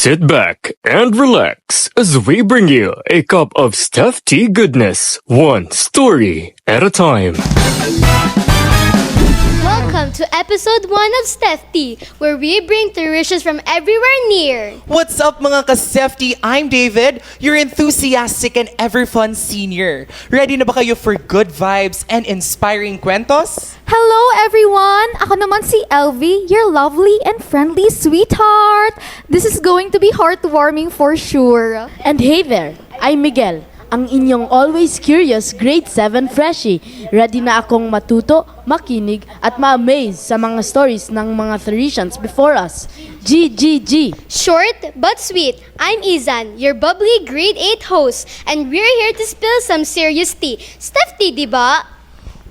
Sit back and relax as we bring you a cup of STEFTea goodness, one story at a time. Welcome to episode 1 of STEFTi, where we bring Therisas from everywhere near. What's up mga ka-STEFTi? I'm David, your enthusiastic and ever-fun senior. Ready na ba kayo for good vibes and inspiring kwentos? Hello everyone! Ako naman si Elvie, your lovely and friendly sweetheart. This is going to be heartwarming for sure. And hey there, I'm Miguel, ang inyong always curious grade 7 freshie. Ready na akong matuto, makinig at ma-amaze sa mga stories ng mga Theresians before us. G. Short but sweet, I'm Izan, your bubbly grade 8 host, and we're here to spill some serious tea. STEFTi, diba?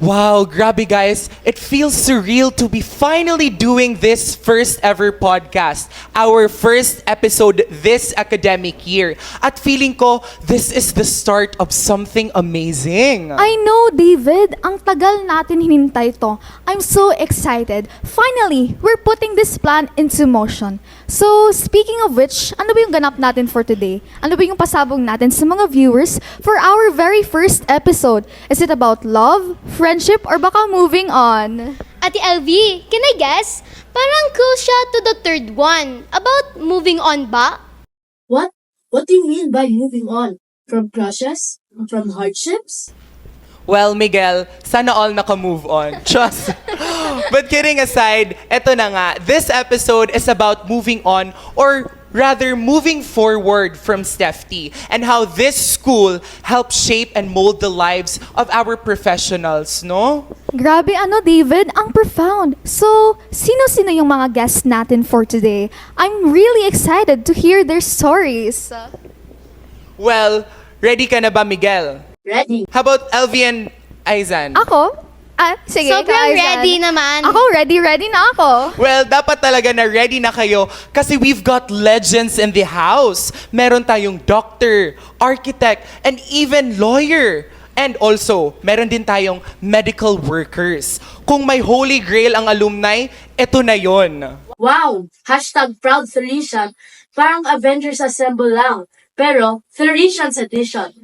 Wow, grabe guys. It feels surreal to be finally doing this first ever podcast. Our first episode this academic year. At feeling ko, this is the start of something amazing. I know, David. Ang tagal natin hinintay to. I'm so excited. Finally, we're putting this plan into motion. So, speaking of which, ano ba yung ganap natin for today? Ano ba yung pasabog natin sa mga viewers for our very first episode? Is it about love, friendship, or baka moving on? Ate LV, can I guess? Parang cool siya to the third one. About moving on ba? What? What do you mean by moving on? From crushes? From hardships? Well, Miguel, sana all naka-move on. Just. But kidding aside, eto na nga. This episode is about moving on, or rather moving forward from STEFTi, and how this school helps shape and mold the lives of our professionals, no? Grabe David, ang profound. So, sino-sino yung mga guests natin for today? I'm really excited to hear their stories. Well, ready ka na ba, Miguel? Ready. How about Elvie and Aizan? Ako? Sige. Sobrang Kaizan. ready naman. Ako, ready na ako. Well, dapat talaga na ready na kayo kasi we've got legends in the house. Meron tayong doctor, architect, and even lawyer. And also, meron din tayong medical workers. Kung may holy grail ang alumni, eto na yon. Wow! #proud Theresian. Parang Avengers Assemble lang. Pero, Theresians Edition.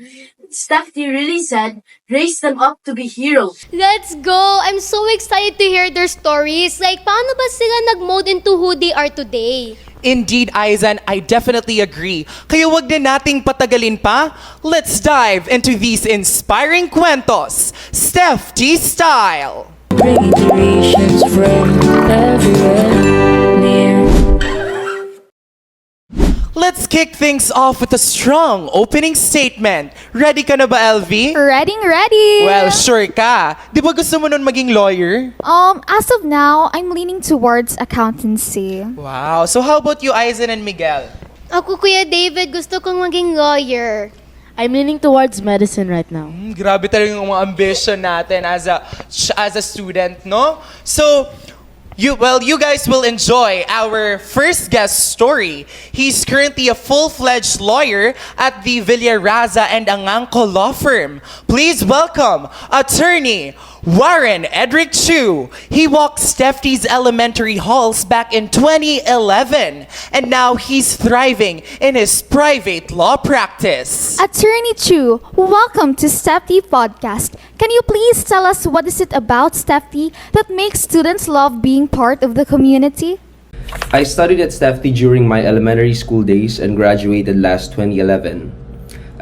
STEFTi really said, raise them up to be heroes. Let's go! I'm so excited to hear their stories. Like, paano ba sila nag-mold into who they are today? Indeed, Aizan, I definitely agree. Kaya wag din nating patagalin pa. Let's dive into these inspiring kwentos, STEFTi style. Bringing Theresians from everywhere near. Let's kick things off with a strong opening statement. Ready ka na ba, Elvie? Ready. Well, sure ka. Di ba gusto mo nun maging lawyer? As of now, I'm leaning towards accountancy. Wow. So how about you, Aizan and Miguel? Ako, Kuya David, gusto kong maging lawyer. I'm leaning towards medicine right now. Grabe talaga yung mga ambition natin as a student, no? So, you guys will enjoy our first guest story. He's currently a full-fledged lawyer at the Villaraza and Angangco law firm. Please welcome attorney Warren Edric Chu. He walked STEFTi's elementary halls back in 2011, and now he's thriving in his private law practice. Attorney Chu, welcome to STEFTea Podcast. Can you please tell us what is it about STEFTi that makes students love being part of the community? I studied at STEFTi during my elementary school days and graduated last 2011.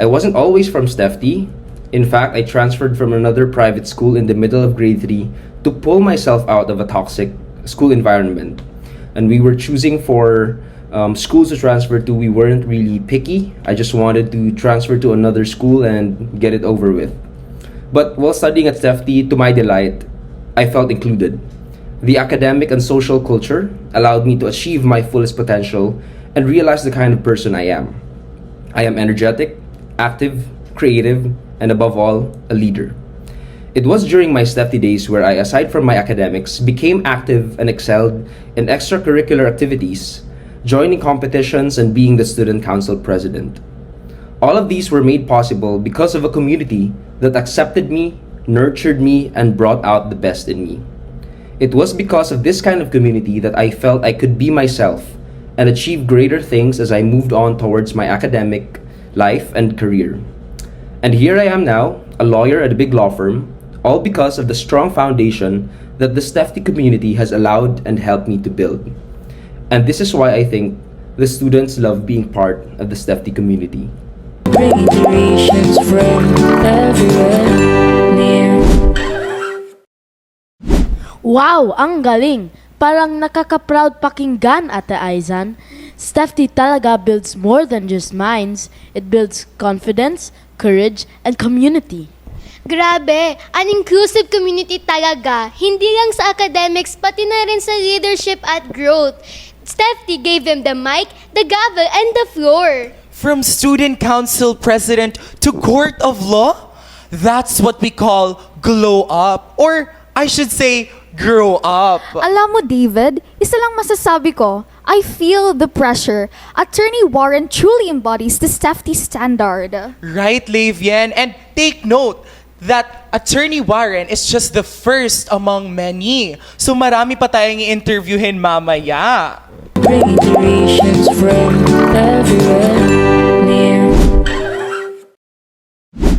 I wasn't always from STEFTi. In fact, I transferred from another private school in the middle of grade 3 to pull myself out of a toxic school environment. And we were choosing for schools to transfer to. We weren't really picky. I just wanted to transfer to another school and get it over with. But while studying at STEFTi, to my delight, I felt included. The academic and social culture allowed me to achieve my fullest potential and realize the kind of person I am. I am energetic, active, creative, and above all, a leader. It was during my STEFTi days where I, aside from my academics, became active and excelled in extracurricular activities, joining competitions and being the student council president. All of these were made possible because of a community that accepted me, nurtured me, and brought out the best in me. It was because of this kind of community that I felt I could be myself and achieve greater things as I moved on towards my academic life and career. And here I am now, a lawyer at a big law firm, all because of the strong foundation that the STEFTI community has allowed and helped me to build. And this is why I think the students love being part of the STEFTI community. Bringing creations from everywhere near. Wow, ang galing! Parang nakaka-proud pakinggan, Ate Aizan. STEFTI talaga builds more than just minds. It builds confidence, courage, and community. Grabe, an inclusive community talaga, hindi lang sa academics, pati na rin sa leadership at growth. STEFTI gave them the mic, the gavel, and the floor. From student council president to court of law? That's what we call glow up. Or I should say, grow up. Alam mo, David, isa lang masasabi ko, I feel the pressure. Attorney Warren truly embodies the STEFTI standard. Right, Lavian? And take note that Attorney Warren is just the first among many. So marami pa tayong i-interviewin mamaya. Bringing creations from everywhere near.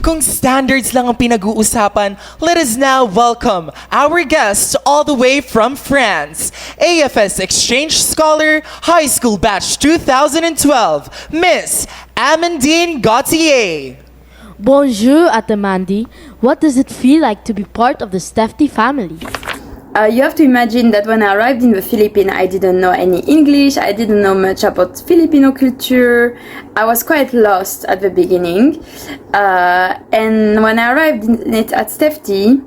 Kung standards lang ang pinag-uusapan, let us now welcome our guest all the way from France, AFS Exchange Scholar, High School Batch 2012, Miss Amandine Gauthier. Bonjour, Ate Mandy. What does it feel like to be part of the STEFTI family? You have to imagine that when I arrived in the Philippines, I didn't know any English, I didn't know much about Filipino culture. I was quite lost at the beginning. And when I arrived at STEFTI,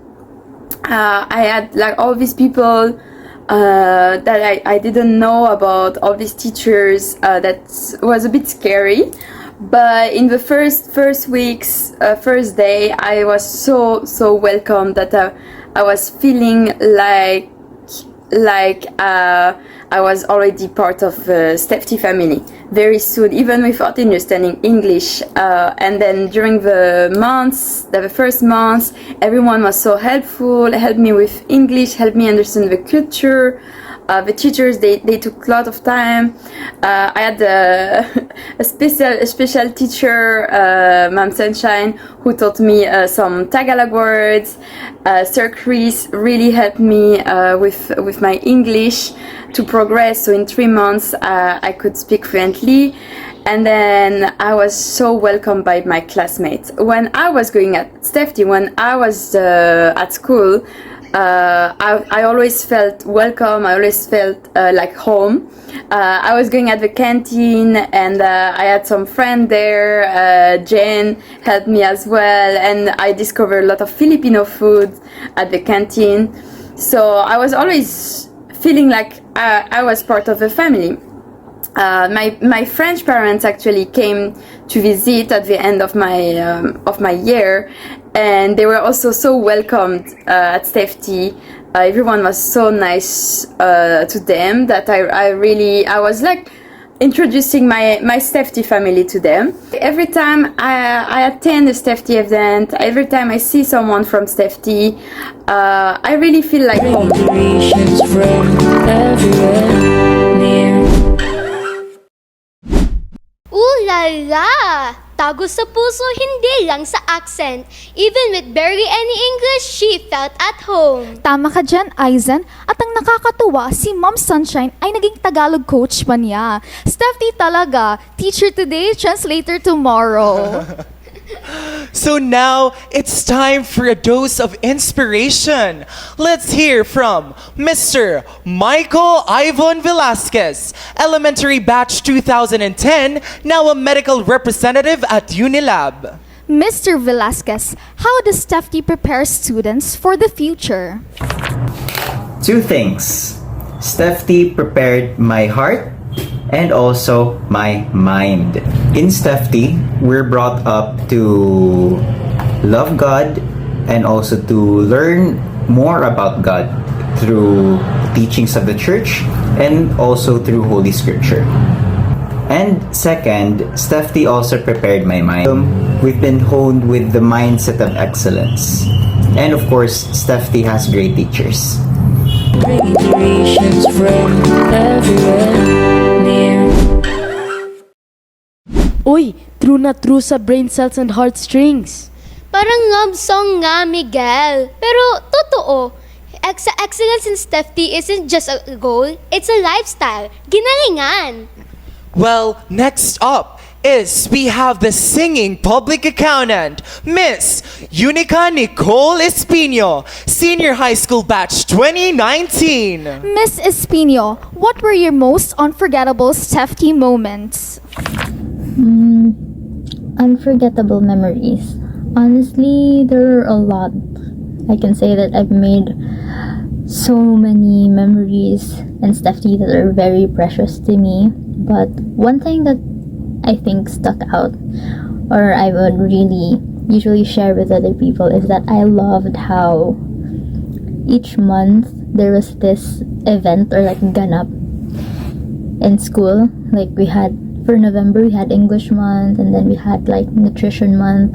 I had like all these people that I didn't know about, all these teachers. That was a bit scary. But in the first weeks, first day, I was so welcome that I was feeling like I was already part of the STEFTI family very soon, even without understanding English. And then during the first months, everyone was so helpful, helped me with English, helped me understand the culture. The teachers, they took a lot of time. I had a special teacher, Ma'am Sunshine, who taught me some Tagalog words. Sir Chris really helped me with my English to progress. So in 3 months, I could speak fluently. And then I was so welcomed by my classmates. When I was going at STEFTI, when I was at school, I always felt welcome. I always felt like home. I was going at the canteen, and I had some friend there. Jane helped me as well, and I discovered a lot of Filipino food at the canteen. So I was always feeling like I was part of the family. My French parents actually came to visit at the end of my year, and they were also so welcomed at STEFTI. Everyone was so nice to them that I was like introducing my STEFTI family to them. Every time I attend a STEFTI event, every time I see someone from STEFTI, I really feel like home. Creations from everywhere near. Ooh la la! Tago sa puso, hindi lang sa accent. Even with barely any English, she felt at home. Tama ka dyan, Aizan. At ang nakakatuwa, si Mom Sunshine ay naging Tagalog coach pa niya. STEFTI talaga. Teacher today, translator tomorrow. So now it's time for a dose of inspiration. Let's hear from Mr. Michael Ivon Velasquez, elementary batch 2010, now a medical representative at Unilab. Mr. Velasquez, how does STEFTI prepare students for the future? 2 things. STEFTI prepared my heart and also my mind. In STEFTI, we're brought up to love God and also to learn more about God through teachings of the church and also through Holy Scripture. And second, STEFTI also prepared my mind. We've been honed with the mindset of excellence. And of course, STEFTI has great teachers. Bringing creations from everywhere near. Uy, true na true sa brain cells and heartstrings. Parang love song nga, Miguel. Pero totoo, excellence in STEFTi isn't just a goal, it's a lifestyle. Ginalingan. Well, next up is we have the singing public accountant, Miss Eunica Nicole Espino, Senior High School Batch 2019. Miss Espino, what were your most unforgettable STEFTi moments? Unforgettable memories. Honestly, there are a lot. I can say that I've made so many memories in STEFTi that are very precious to me. But one thing that I think stuck out, or I would really usually share with other people, is that I loved how each month there was this event or like ganap in school. Like we had, for November we had English month, and then we had like nutrition month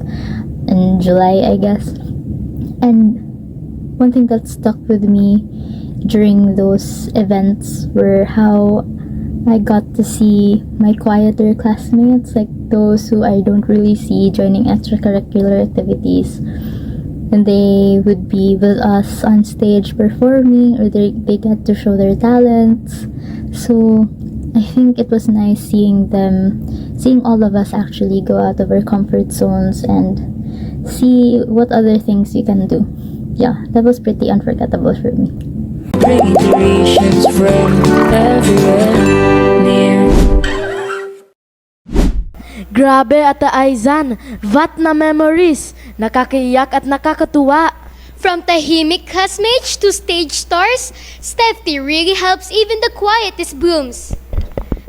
in July, I guess. And one thing that stuck with me during those events were how I got to see my quieter classmates, like those who I don't really see joining extracurricular activities. And they would be with us on stage performing, or they get to show their talents. So I think it was nice seeing all of us actually go out of our comfort zones and see what other things you can do. Yeah, that was pretty unforgettable for me. Bringing generations from everywhere near. Grabe, Ate Aizan, vat na memories. Nakakaiyak at nakakatuwa. From tahimik classmates to stage stars, STEFTi really helps even the quietest blooms.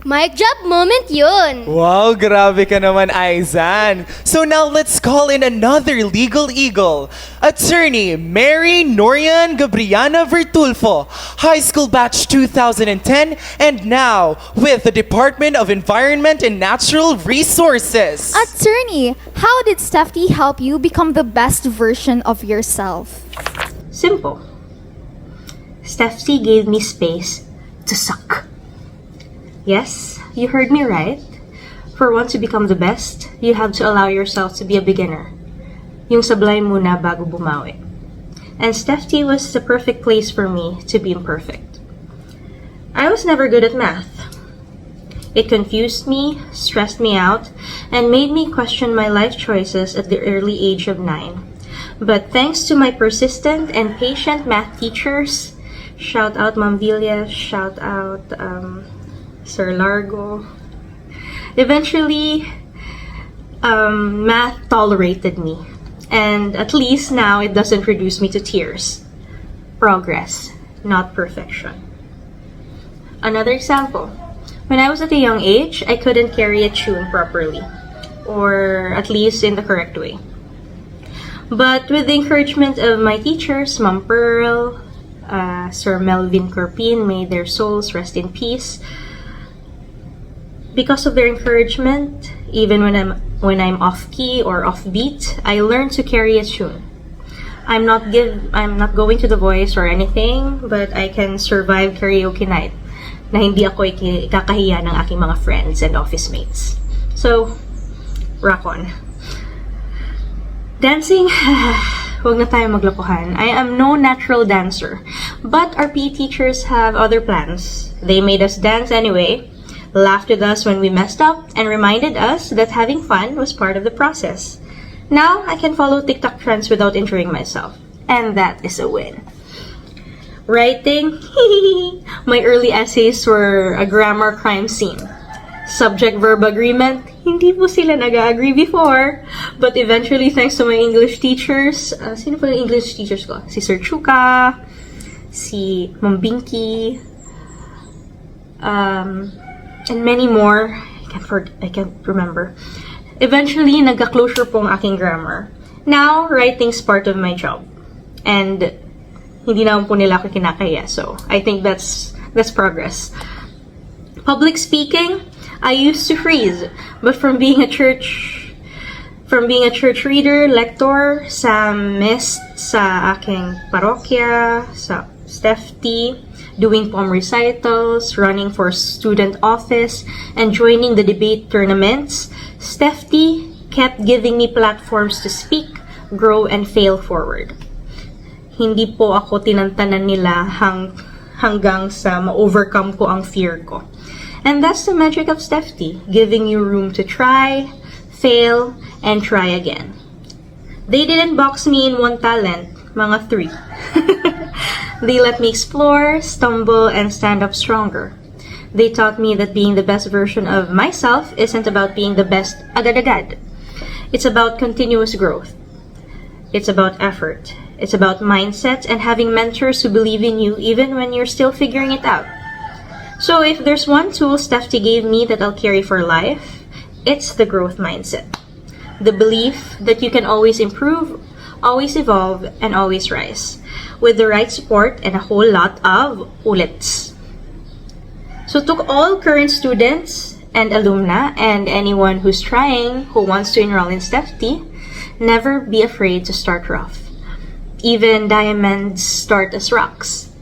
Mic drop moment yun. Wow, grabe ka naman, Aizan. So now let's call in another legal eagle, Attorney Mary Norean Gabriana Verulfo, High School Batch 2010, and now with the Department of Environment and Natural Resources. Attorney, how did STEFTi help you become the best version of yourself? Simple. STEFTi gave me space to suck. Yes, you heard me right. For one to become the best, you have to allow yourself to be a beginner. Yung sablay muna bago bumawi. And STEFTi was the perfect place for me to be imperfect. I was never good at math. It confused me, stressed me out, and made me question my life choices at the early age of 9. But thanks to my persistent and patient math teachers, shout out Ma'am Villa, shout out Sir Largo. Eventually, math tolerated me. And at least now it doesn't reduce me to tears. Progress, not perfection. Another example. When I was at a young age, I couldn't carry a tune properly. Or at least in the correct way. But with the encouragement of my teachers, Ma'am Pearl, Sir Melvin Corpin, may their souls rest in peace. Because of their encouragement, even when I'm off key or off beat, I learned to carry a tune. I'm not going to The Voice or anything, but I can survive karaoke night na hindi ako ikakahiya ng aking mga friends and office mates. So, rock on. Dancing, huwag na tayo maglokohan. I am no natural dancer, but our PE teachers have other plans. They made us dance anyway, laughed with us when we messed up, and reminded us that having fun was part of the process. Now, I can follow TikTok trends without injuring myself, and that is a win. Writing, my early essays were a grammar crime scene. Subject-verb agreement, hindi po sila nag-agree before. But eventually, thanks to my English teachers, sino po yung English teachers ko? Si Sir Chuka, si Ma'am Binky, and many more. I can't remember. Eventually, nagka-closure po ang aking grammar. Now, writing's part of my job. And hindi naman po nila ako kinakaya. So, I think that's progress. Public speaking, I used to freeze. But from being a church reader, lector, sa mess, sa aking parokya, sa STEFTi, doing poem recitals, running for student office, and joining the debate tournaments, STEFTi kept giving me platforms to speak, grow, and fail forward. Hindi po ako tinantanan nila hanggang sa ma-overcome ko ang fear ko. And that's the magic of STEFTi, giving you room to try, fail, and try again. They didn't box me in one talent, mga 3. They let me explore, stumble, and stand up stronger. They taught me that being the best version of myself isn't about being the best agad-agad. It's about continuous growth. It's about effort. It's about mindset and having mentors who believe in you even when you're still figuring it out. So if there's one tool STEFTi gave me that I'll carry for life, it's the growth mindset. The belief that you can always improve, always evolve, and always rise. With the right support and a whole lot of ulits. So to all current students and alumni and anyone who's trying, who wants to enroll in STEFTi, never be afraid to start rough. Even diamonds start as rocks.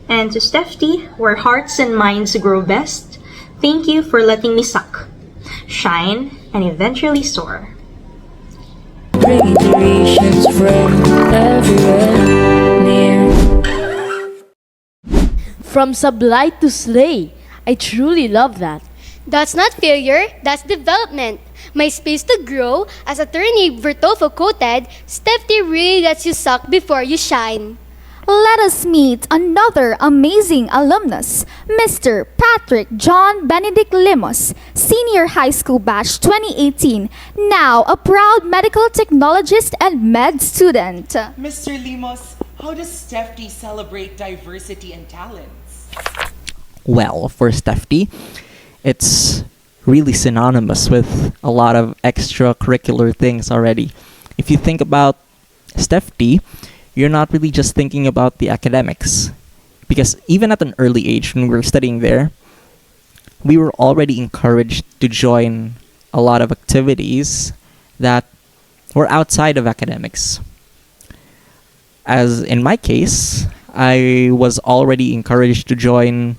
And to STEFTi, where hearts and minds grow best, thank you for letting me suck, shine, and eventually soar. Bringing creations from everywhere near. From sublime to slay. I truly love that. That's not failure, that's development. My space to grow, as attorney Verulfo quoted, STEFTi really lets you suck before you shine. Let us meet another amazing alumnus, Mr. Patrick John Benedict Limos, Senior High School Batch 2018, now a proud medical technologist and med student. Mr. Limos, how does STEFTi celebrate diversity and talents? Well, for STEFTi, it's really synonymous with a lot of extracurricular things already. If you think about STEFTi, you're not really just thinking about the academics. Because even at an early age, when we were studying there, we were already encouraged to join a lot of activities that were outside of academics. As in my case, I was already encouraged to join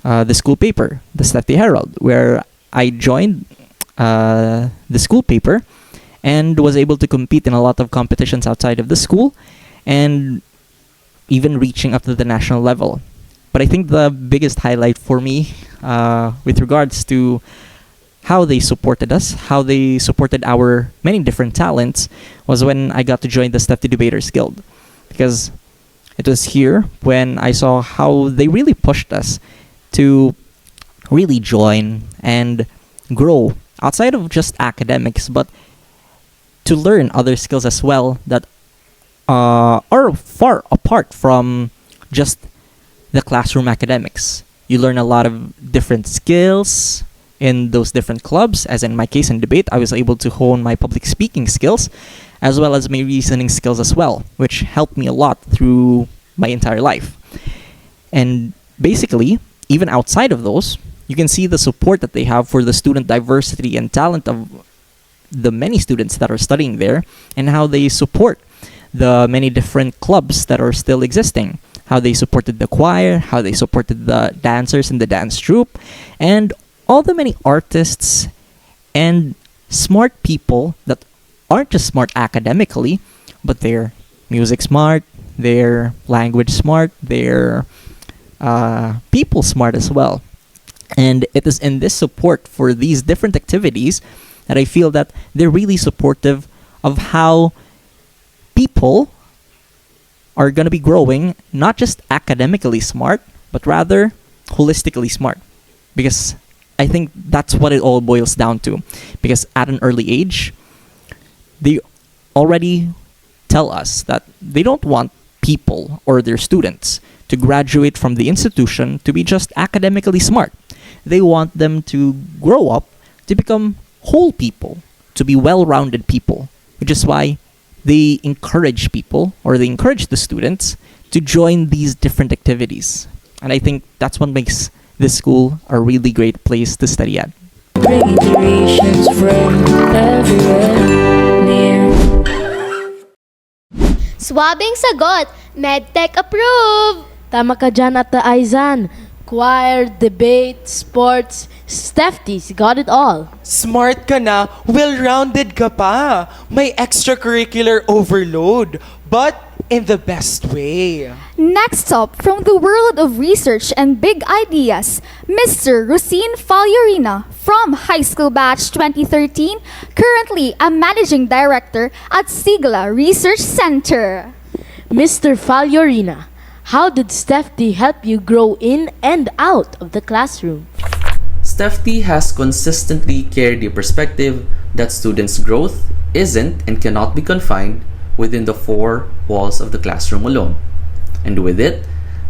the school paper, the STEFTi Herald, where I joined the school paper and was able to compete in a lot of competitions outside of the school and even reaching up to the national level. But I think the biggest highlight for me with regards to how they supported us, how they supported our many different talents, was when I got to join the STEFTi Debaters Guild. Because it was here when I saw how they really pushed us to really join and grow outside of just academics, but to learn other skills as well that are far apart from just the classroom academics. You learn a lot of different skills in those different clubs. As in my case in debate, I was able to hone my public speaking skills as well as my reasoning skills as well, which helped me a lot through my entire life. And basically, even outside of those, you can see the support that they have for the student diversity and talent of the many students that are studying there, and how they support the many different clubs that are still existing, how they supported the choir, how they supported the dancers in the dance troupe, and all the many artists and smart people that aren't just smart academically, but they're music smart, they're language smart, they're people smart as well. And it is in this support for these different activities that I feel that they're really supportive of how people are going to be growing, not just academically smart, but rather holistically smart. Because I think that's what it all boils down to. Because at an early age, they already tell us that they don't want people or their students to graduate from the institution to be just academically smart. They want them to grow up to become whole people, to be well-rounded people, which is why they encourage people, or they encourage the students to join these different activities. And I think that's what makes this school a really great place to study at. Bringing creations from everywhere near. Swabing sagot, MedTech approved! Tama ka dyan, Ate Aizan. Choir, debate, sports, STEFTi's got it all. Smart ka na, well-rounded ka pa. May extracurricular overload, but in the best way. Next up, from the world of research and big ideas, Mr. Rossine Fallorina from High School Batch 2013, currently a Managing Director at Sigla Research Center. Mr. Fallorina, how did STEFTi help you grow in and out of the classroom? STEFTi has consistently carried the perspective that students' growth isn't and cannot be confined within the four walls of the classroom alone. And with it,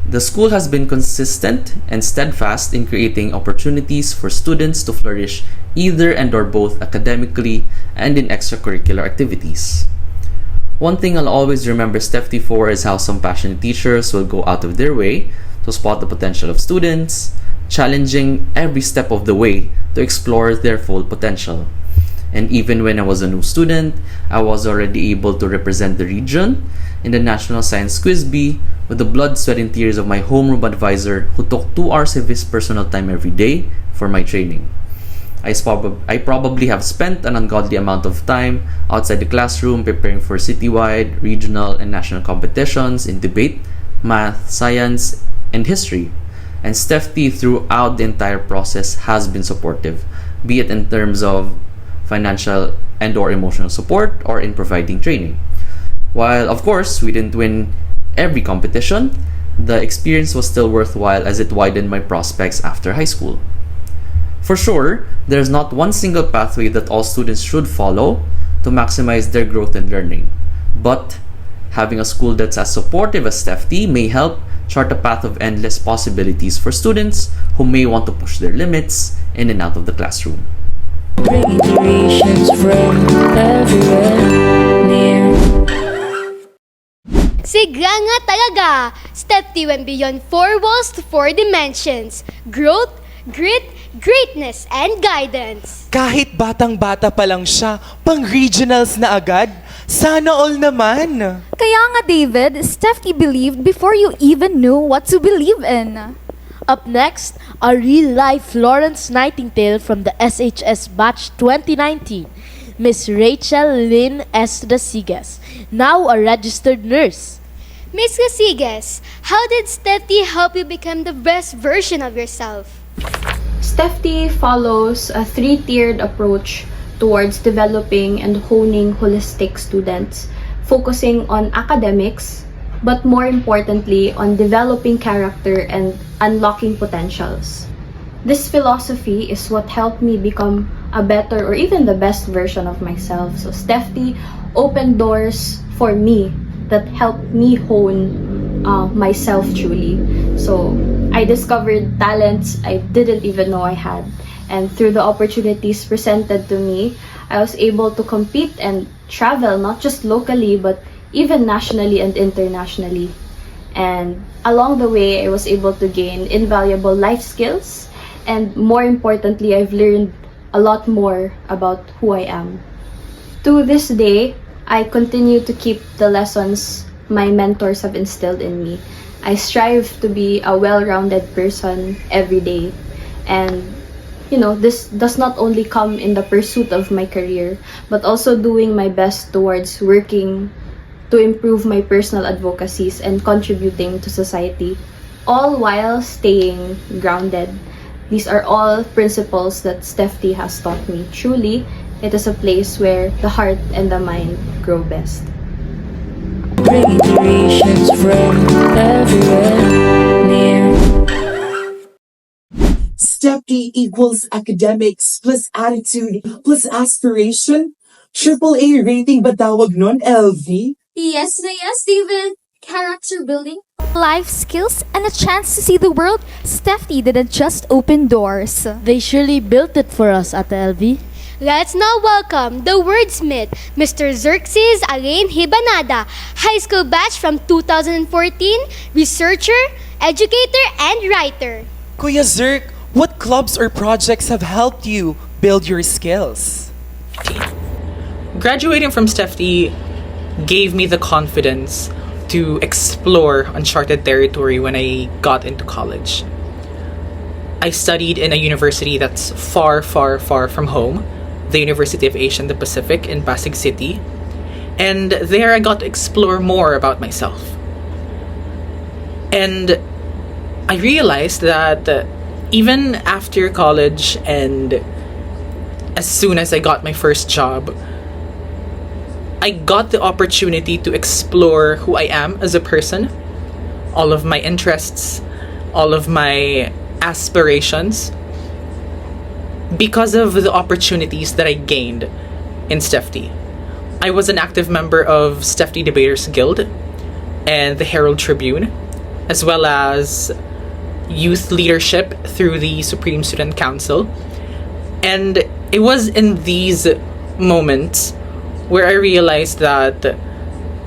the school has been consistent and steadfast in creating opportunities for students to flourish either and or both academically and in extracurricular activities. One thing I'll always remember STEFTi for is how some passionate teachers will go out of their way to spot the potential of students, challenging every step of the way to explore their full potential. And even when I was a new student, I was already able to represent the region in the National Science Quiz Bee with the blood, sweat, and tears of my homeroom advisor who took 2 hours of his personal time every day for my training. I probably have spent an ungodly amount of time outside the classroom preparing for citywide, regional, and national competitions in debate, math, science, and history. And STEFTi throughout the entire process has been supportive, be it in terms of financial and or emotional support or in providing training. While of course we didn't win every competition, the experience was still worthwhile as it widened my prospects after high school. For sure, there's not one single pathway that all students should follow to maximize their growth and learning. But having a school that's as supportive as STEFTi may help chart a path of endless possibilities for students who may want to push their limits in and out of the classroom. Bringing creations from everywhere near. Sigla nga talaga! STEFTi went beyond 4 walls to 4 dimensions. Growth, grit, greatness, and guidance. Kahit batang-bata pa lang siya, pang-regionals na agad. Sana all naman. Kaya nga David, STEFTi believed before you even knew what to believe in. Up next, a real-life Florence Nightingale from the SHS Batch 2019, Miss Rachel Lynn Estigas, now a registered nurse. Miss Estigas, how did STEFTi help you become the best version of yourself? STEFTi follows a 3-tiered approach towards developing and honing holistic students, focusing on academics, but more importantly on developing character and unlocking potentials. This philosophy is what helped me become a better or even the best version of myself. So STEFTi opened doors for me that helped me hone myself truly. So I discovered talents I didn't even know I had. And through the opportunities presented to me, I was able to compete and travel not just locally but even nationally and internationally. And along the way, I was able to gain invaluable life skills, and more importantly, I've learned a lot more about who I am. To this day, I continue to keep the lessons my mentors have instilled in me. I strive to be a well-rounded person every day. And this does not only come in the pursuit of my career, but also doing my best towards working to improve my personal advocacies and contributing to society, all while staying grounded. These are all principles that STEFTi has taught me. Truly, it is a place where the heart and the mind grow best. Bringing creations from everywhere near. STEFTi equals academics plus attitude plus aspiration. AAA rating ba tawag nun, LV? Yes, David. Character building, life skills, and a chance to see the world. STEFTi didn't just open doors. They surely built it for us, Ate LV. Let's now welcome the wordsmith, Mr. Xerxes Alain Hibanada, high school batch from 2014, researcher, educator, and writer. Kuya Zerk, what clubs or projects have helped you build your skills? Graduating from STEFTi gave me the confidence to explore uncharted territory when I got into college. I studied in a university that's far, far, far from home, the University of Asia and the Pacific in Pasig City. And there I got to explore more about myself. And I realized that even after college and as soon as I got my first job, I got the opportunity to explore who I am as a person, all of my interests, all of my aspirations, because of the opportunities that I gained in STEFTi. I was an active member of STEFTi Debaters Guild and the Herald Tribune, as well as youth leadership through the Supreme Student Council. And it was in these moments where I realized that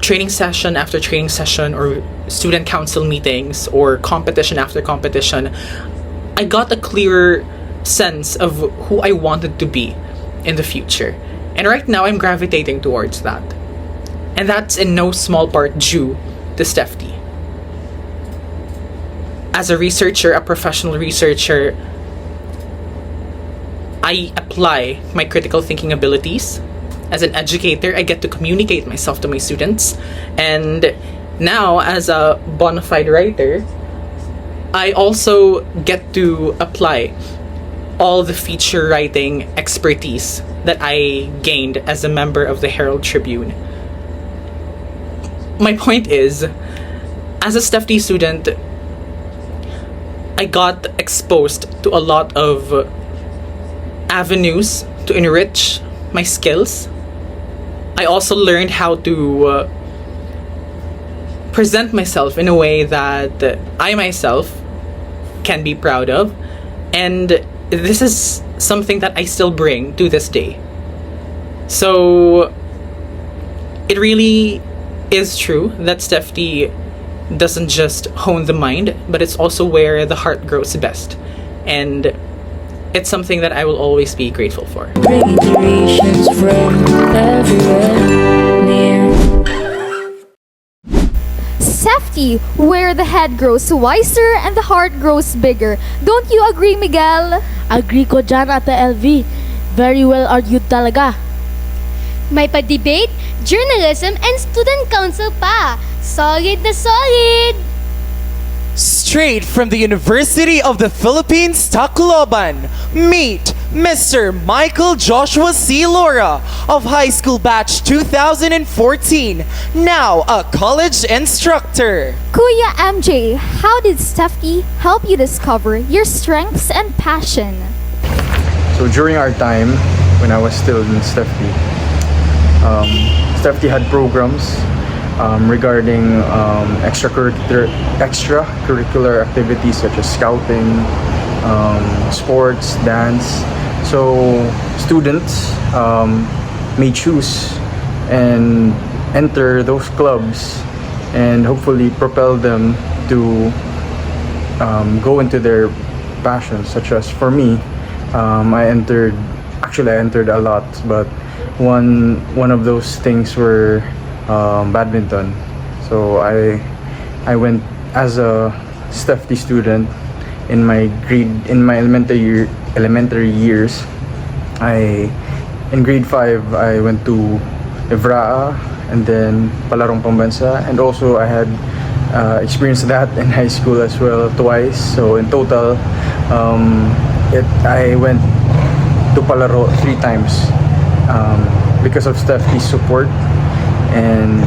training session after training session, or student council meetings, or competition after competition, I got a clearer sense of who I wanted to be in the future. And right now, I'm gravitating towards that. And that's in no small part due to STEFTi. As a researcher, a professional researcher, I apply my critical thinking abilities. As an educator, I get to communicate myself to my students. And now, as a bona fide writer, I also get to apply all the feature writing expertise that I gained as a member of the Herald Tribune. My point is, as a STEFTi student, I got exposed to a lot of avenues to enrich my skills. I also learned how to present myself in a way that I myself can be proud of. And this is something that I still bring to this day. So it really is true that STEFTi doesn't just hone the mind, but it's also where the heart grows best. And it's something that I will always be grateful for. Bringing generations from everywhere near. STEFTi, where the head grows wiser and the heart grows bigger. Don't you agree, Miguel? Agree ko dyan, Ate LV. Very well argued talaga. May pa-debate, journalism, and student council pa. Solid na solid! Straight from the University of the Philippines, Tacloban, meet Mr. Michael Joshua C. Lora of High School Batch 2014, now a college instructor. Kuya MJ, how did STEFTi help you discover your strengths and passion? So during our time, when I was still in STEFTi, STEFTi had programs regarding extracurricular activities such as scouting, sports, dance. So students may choose and enter those clubs and hopefully propel them to go into their passions. Such as for me, I entered a lot, but one of those things were badminton. So I went as a STEFTi student in my elementary years. In grade 5 I went to Evraa and then Palarong Pambansa, and also I had experienced that in high school as well twice. So in total I went to Palaro 3 times because of STEFTi's support and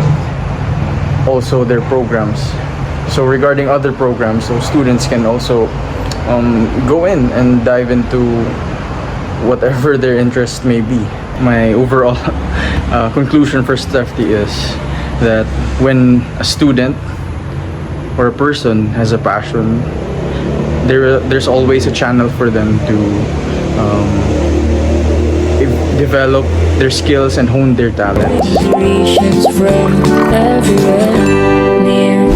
also their programs. So regarding other programs, so students can also go in and dive into whatever their interest may be. My overall conclusion for STEFTi is that when a student or a person has a passion, there's always a channel for them to develop their skills and hone their talents. Generations from everywhere near.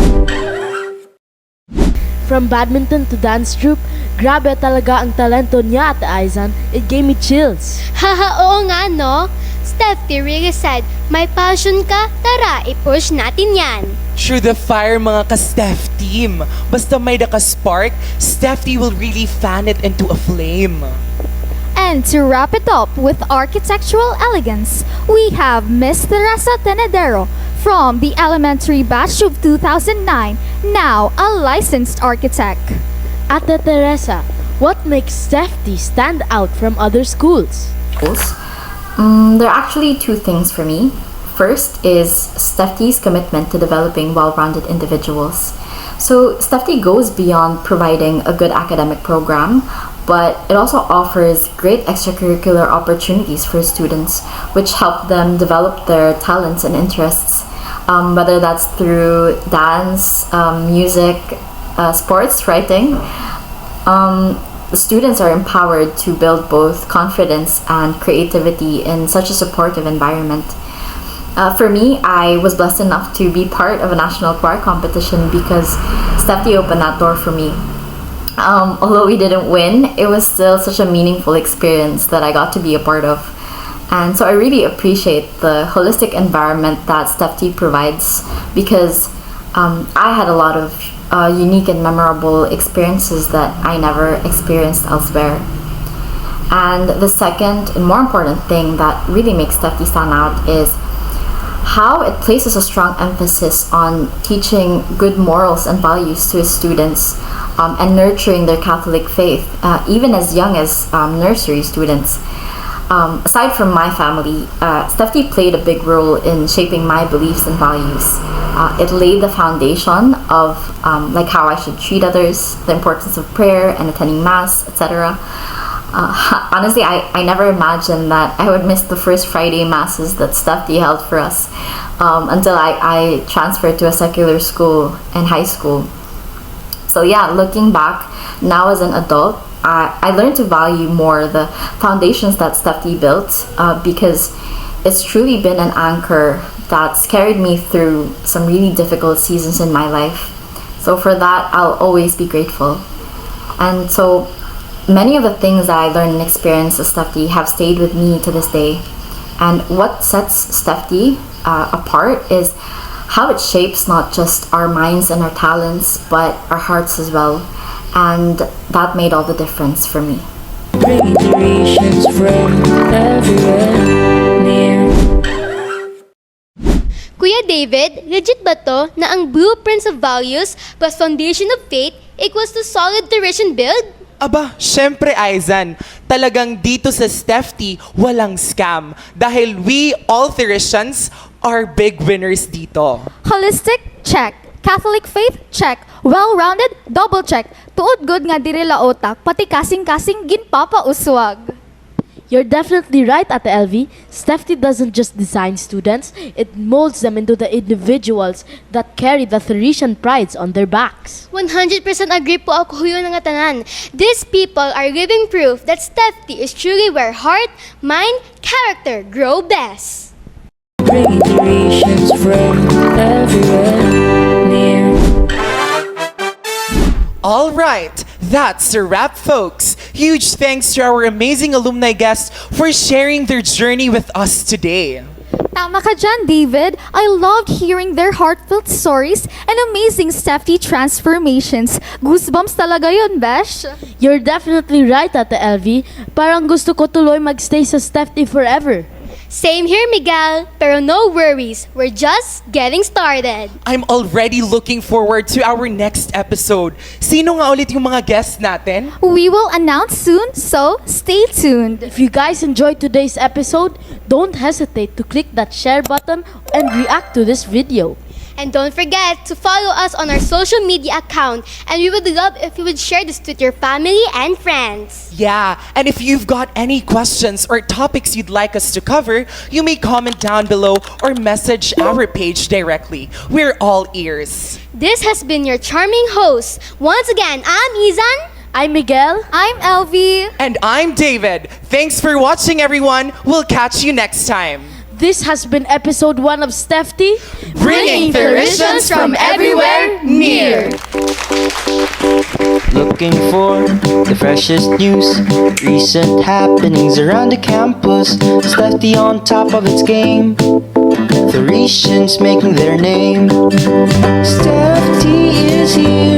From badminton to dance troupe, grabe talaga ang talento niya, Ate Aizan. It gave me chills. Haha, oo nga no? STEFTi really said, may passion ka, tara, i-push natin yan. Through the fire, mga ka-Steph team. Basta may naka-spark, STEFTi will really fan it into a flame. And to wrap it up with architectural elegance, we have Miss Theresa Tenedero from the elementary batch of 2009, now a licensed architect. Atty Theresa, what makes STEFTi stand out from other schools? There are actually two things for me. First is STEFTi's commitment to developing well-rounded individuals. So STEFTi goes beyond providing a good academic program, but it also offers great extracurricular opportunities for students, which help them develop their talents and interests, whether that's through dance, music, sports, writing. Students are empowered to build both confidence and creativity in such a supportive environment. For me, I was blessed enough to be part of a national choir competition because STEFTi opened that door for me. Although we didn't win, it was still such a meaningful experience that I got to be a part of. And so I really appreciate the holistic environment that STEFTi provides because I had a lot of unique and memorable experiences that I never experienced elsewhere. And the second and more important thing that really makes STEFTi stand out is how it places a strong emphasis on teaching good morals and values to its students and nurturing their Catholic faith, even as young as nursery students. Aside from my family, STEFTi played a big role in shaping my beliefs and values. It laid the foundation of like how I should treat others, the importance of prayer and attending mass, etc. Honestly, I never imagined that I would miss the first Friday masses that STEFTi held for us until I transferred to a secular school in high school. So yeah, looking back now as an adult, I learned to value more the foundations that STEFTi built because it's truly been an anchor that's carried me through some really difficult seasons in my life. So for that, I'll always be grateful. And so many of the things that I learned and experienced at STEFTi have stayed with me to this day. And what sets STEFTi apart is how it shapes not just our minds and our talents, but our hearts as well. And that made all the difference for me. Radiations from everywhere near. Kuya David, legit ba to na ang blueprints of values plus foundation of faith equals to solid Theresian build? Aba, syempre Aizan, talagang dito sa STEFTi, walang scam. Dahil we, all Theresians, are big winners dito. Holistic? Check. Catholic faith? Check. Well-rounded? Double check. Tuod good nga diri laotak, pati kasing-kasing ginpapauswag. You're definitely right, Ate LV. STEFTi doesn't just design students, it molds them into the individuals that carry the Theresian prides on their backs. 100% agree po ako huyo nga tanan. These people are living proof that STEFTi is truly where heart, mind, character grow best. Radiations from everywhere near. All right, that's a wrap, folks. Huge thanks to our amazing alumni guests for sharing their journey with us today. Tama ka dyan, David. I loved hearing their heartfelt stories and amazing STEFTi transformations. Goosebumps talaga yun, Besh. You're definitely right, Ate LV. Parang gusto ko tuloy magstay sa STEFTi forever. Same here, Miguel. Pero no worries, we're just getting started. I'm already looking forward to our next episode. Sino nga ulit yung mga guests natin? We will announce soon, so stay tuned. If you guys enjoyed today's episode, don't hesitate to click that share button and react to this video. And don't forget to follow us on our social media account. And we would love if you would share this with your family and friends. Yeah, and if you've got any questions or topics you'd like us to cover, you may comment down below or message our page directly. We're all ears. This has been your charming host. Once again, I'm Izan. I'm Miguel. I'm Elvie. And I'm David. Thanks for watching, everyone. We'll catch you next time. This has been episode 1 of STEFTi, bringing Theresians from everywhere near. looking for the freshest news, recent happenings around the campus. STEFTi on top of its game, Theresians making their name. STEFTi is here